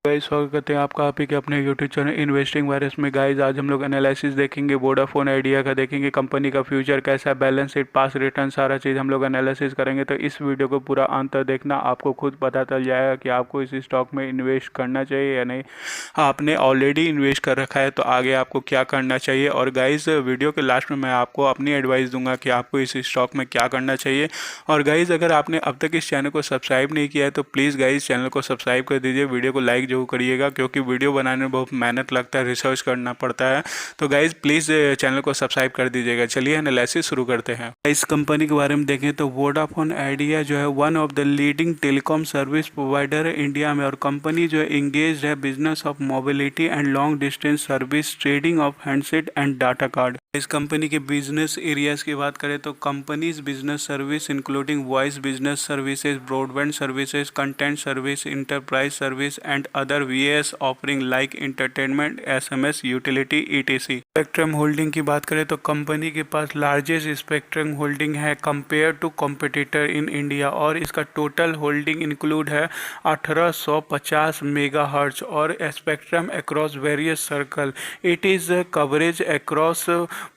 Guys स्वागत करते हैं आपका आप ही के अपने यूट्यूब चैनल इन्वेस्टिंग वायरस में। गाइस आज हम लोग एनालिसिस देखेंगे वोडाफोन आइडिया का, देखेंगे कंपनी का फ्यूचर कैसा है, बैलेंस शीट, पास रिटर्न, सारा चीज़ हम लोग एनालिसिस करेंगे। तो इस वीडियो को पूरा अंत तक देखना, आपको खुद पता चल जाएगा कि आपको इस स्टॉक में इन्वेस्ट करना चाहिए या नहीं। आपने ऑलरेडी इन्वेस्ट कर रखा है तो आगे आपको क्या करना चाहिए। और गाइज वीडियो के लास्ट में मैं आपको अपनी एडवाइस दूंगा कि आपको इस स्टॉक में क्या करना चाहिए। और गाइज अगर आपने अब तक इस चैनल को सब्सक्राइब नहीं किया है तो प्लीज़ गाइज चैनल को सब्सक्राइब कर दीजिए, वीडियो को लाइक जरूर करिएगा क्योंकि वीडियो बनाने में बहुत मेहनत लगता है, रिसर्च करना पड़ता है। तो गाइज प्लीज़ चैनल को सब्सक्राइब कर दीजिएगा। चलिए एनालिसिस शुरू करते हैं। इस कंपनी के बारे में देखें तो वोडाफोन आइडिया जो है one of the leading telecom service provider है इंडिया में। और कंपनी जो है इंगेज है business of mobility and long distance service, trading of handset and data card. इस कंपनी के बिजनेस एरियाज की बात करें तो company's business service including voice business services, broadband services, content service, enterprise service and other VAS offering like entertainment, SMS, utility, ETC. Spectrum holding की बात करें तो कंपनी के पास लार्जेस्ट स्पेक्ट्रम होल्डिंग है compare to competitor in India. और इसका total holding include है 1850 मेगाहर्ट्ज और spectrum across various circle. It is coverage across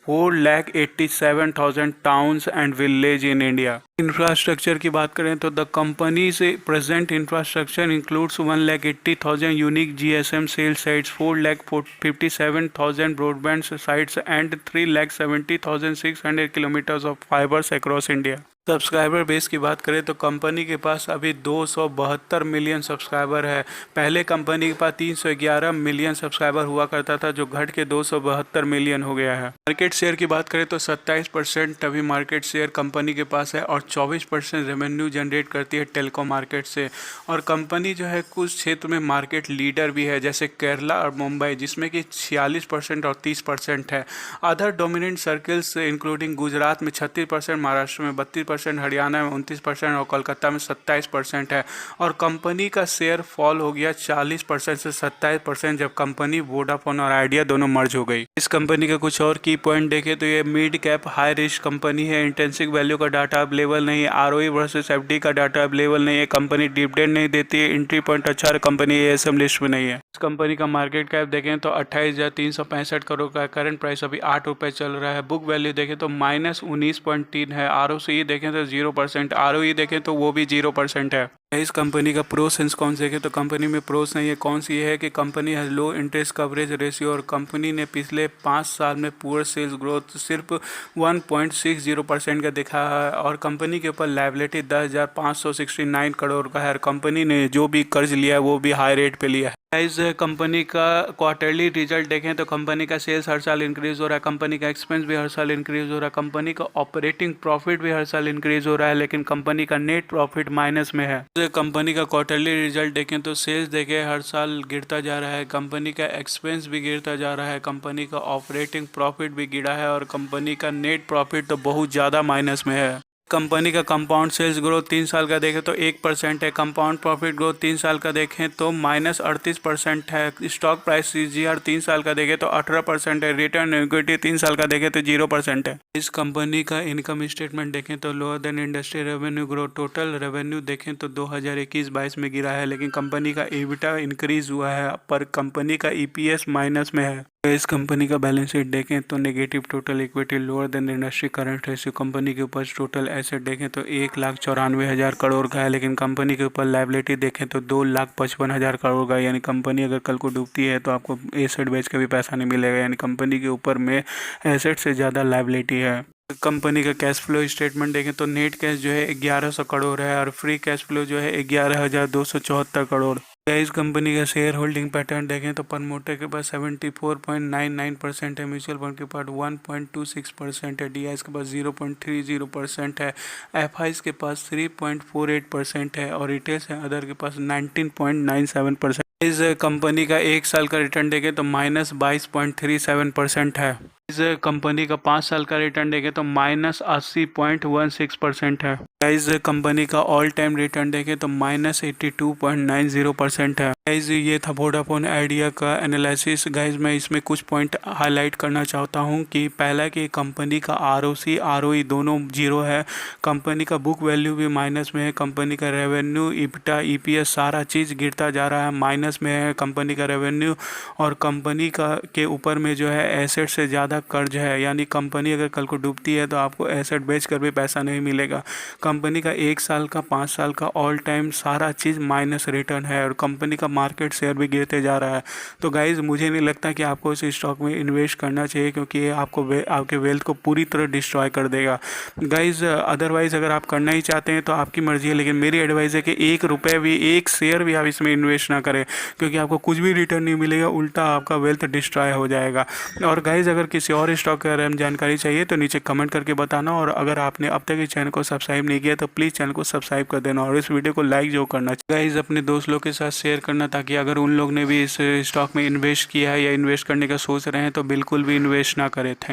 4,87,000 towns and village in India. Infrastructure की बात करें तो द कंपनी से present infrastructure includes 1,80,000 unique GSM cell sites, 4,57,000 broadband sites and 3,70,600 kilometres of fibres across India. Subscriber base की बात करें तो company के पास अभी 272 मिलियन सब्सक्राइबर है। पहले कंपनी के पास 311 मिलियन सब्सक्राइबर हुआ करता था जो घट के 272 मिलियन हो गया है। मार्केट शेयर की बात करें तो 27% अभी मार्केट शेयर कंपनी के पास है और 24% रेवेन्यू जनरेट करती है टेलीकॉम मार्केट से। और कंपनी जो है कुछ क्षेत्र में मार्केट लीडर भी है जैसे केरला और मुंबई जिसमें कि 46% और 30% है। Other dominant circles including Gujarat में 36%, महाराष्ट्र में 32%, हरियाणा में 29% और कोलकाता में 27% है। और कंपनी का शेयर फॉल हो गया 40% से 27% जब कंपनी वोडाफोन और आइडिया दोनों मर्ज हो गई। इस कंपनी का कुछ और की पॉइंट देखें तो ये mid cap high risk company है। इंटेंसिक वैल्यू का डाटा अवेलेबल नहीं है, आरओई वर्सेस एफडी का डाटा अवेलेबल नहीं है, कंपनी डिविडेंड नहीं देती है, एंट्री पॉइंट अच्छा है, कंपनी एएसएम लिस्ट में नहीं है। इस कंपनी का मार्केट कैप देखें तो 28,365 करोड़ का, करंट प्राइस अभी 8 रुपये चल रहा है। बुक वैल्यू देखें तो -19.3 है। आरओसी देखें तो 0%, आरओई देखें तो वो भी 0% है। इस कंपनी का प्रोस एंड कॉन्स देखें तो कंपनी में प्रोस नहीं है, कौन सी है कि कंपनी है लो इंटरेस्ट कवरेज रेशियो और कंपनी ने पिछले 5 साल में पुअर सेल्स ग्रोथ सिर्फ 1.60% का दिखा है। और कंपनी के ऊपर लायबिलिटी 10,569 करोड़ का है और कंपनी ने जो भी कर्ज लिया है वो भी हाई रेट पे लिया है। इस कंपनी का क्वार्टरली रिजल्ट देखें तो कंपनी का सेल्स हर साल इंक्रीज हो रहा है, कंपनी का एक्सपेंस भी हर साल इंक्रीज हो रहा है, कंपनी का ऑपरेटिंग प्रॉफिट भी हर साल इंक्रीज हो रहा है, लेकिन कंपनी का नेट प्रॉफिट माइनस में है। कंपनी का क्वार्टरली रिजल्ट देखें तो सेल्स देखें हर साल गिरता जा रहा है, कंपनी का एक्सपेंस भी गिरता जा रहा है, कंपनी का ऑपरेटिंग प्रॉफिट भी गिरा है और कंपनी का नेट प्रॉफिट तो बहुत ज़्यादा माइनस में है। कंपनी का कंपाउंड सेल्स ग्रोथ 3 साल का देखें तो 1% है, कंपाउंड प्रॉफिट ग्रोथ 3 साल का देखें तो -38% है, स्टॉक प्राइस सीजीआर 3 साल का देखें तो 18% है, रिटर्न इक्विटी 3 साल का देखें तो 0% है। इस कंपनी का इनकम स्टेटमेंट देखें तो lower than industry revenue growth, total revenue देखें तो 2021-22 में गिरा है, लेकिन कंपनी का EBITDA इंक्रीज हुआ है पर कंपनी का EPS माइनस में है। इस कंपनी का बैलेंस शीट देखें तो negative total equity, lower than industry current ratio, company के ऊपर टोटल एसेट देखें तो 1,94,000 करोड़ का है, लेकिन कंपनी के ऊपर लायबिलिटी देखें तो 2,55,000 करोड़ का है। यानी कंपनी अगर कल को डूबती है तो आपको एसेट बेच के भी पैसा नहीं मिलेगा, यानी कंपनी के ऊपर में एसेट से ज़्यादा लायबिलिटी है। कंपनी का कैश फ्लो स्टेटमेंट देखें तो नेट कैश जो है 1,100 करोड़ है और फ्री कैश फ्लो जो है 11,274 करोड़। इस कंपनी का शेयर होल्डिंग पैटर्न देखें तो प्रमोटर के पास 74.99% है, म्यूचुअल फंड के पास 1.26% है, DIs के पास 0.30% है, FIs के पास 3.48% है और रिटेल से अदर के पास 19.97%। इस कंपनी का 1 साल का रिटर्न देखें तो -22.37% है। इस कंपनी का 5 साल का रिटर्न देखें तो -80.16% है। गाइज कंपनी का ऑल टाइम रिटर्न देखें तो -82.90% है। गाइज ये था वोडाफोन आइडिया का एनालिसिस। गाइज मैं इसमें कुछ पॉइंट हाईलाइट करना चाहता हूँ कि पहला कि कंपनी का ROC ROE दोनों जीरो है, कंपनी का बुक वैल्यू भी माइनस में है, कंपनी का रेवेन्यू EBITDA EPS सारा चीज़ गिरता जा रहा है, माइनस में है कंपनी का रेवेन्यू। और कंपनी का के ऊपर में जो है एसेट से ज़्यादा कर्ज है, यानी कंपनी अगर कल को डूबती है तो आपको एसेट बेच कर भी पैसा नहीं मिलेगा। कंपनी का 1 साल का 5 साल का ऑल टाइम सारा चीज़ माइनस रिटर्न है और कंपनी का मार्केट शेयर भी गिरते जा रहा है। तो गाइज़ मुझे नहीं लगता कि आपको इस स्टॉक में इन्वेस्ट करना चाहिए, क्योंकि ये आपके वेल्थ को पूरी तरह डिस्ट्रॉय कर देगा। गाइज़ अदरवाइज़ अगर आप करना ही चाहते हैं तो आपकी मर्ज़ी है, लेकिन मेरी एडवाइस है कि 1 रुपये भी 1 शेयर भी आप इसमें इन्वेस्ट ना करें, क्योंकि आपको कुछ भी रिटर्न नहीं मिलेगा, उल्टा आपका वेल्थ डिस्ट्रॉय हो जाएगा। और गाइज़ अगर किसी और स्टॉक के बारे में जानकारी चाहिए तो नीचे कमेंट करके बताना, और अगर आपने अब तक इस चैनल को सब्सक्राइब नहीं किया तो प्लीज़ चैनल को सब्सक्राइब कर देना और इस वीडियो को लाइक जो करना चाहिए। गाइज अपने दोस्त लोग के साथ शेयर करना, ताकि अगर उन लोग ने भी इस स्टॉक में इन्वेस्ट किया है या इन्वेस्ट करने का सोच रहे हैं तो बिल्कुल भी इन्वेस्ट ना करें। थैंक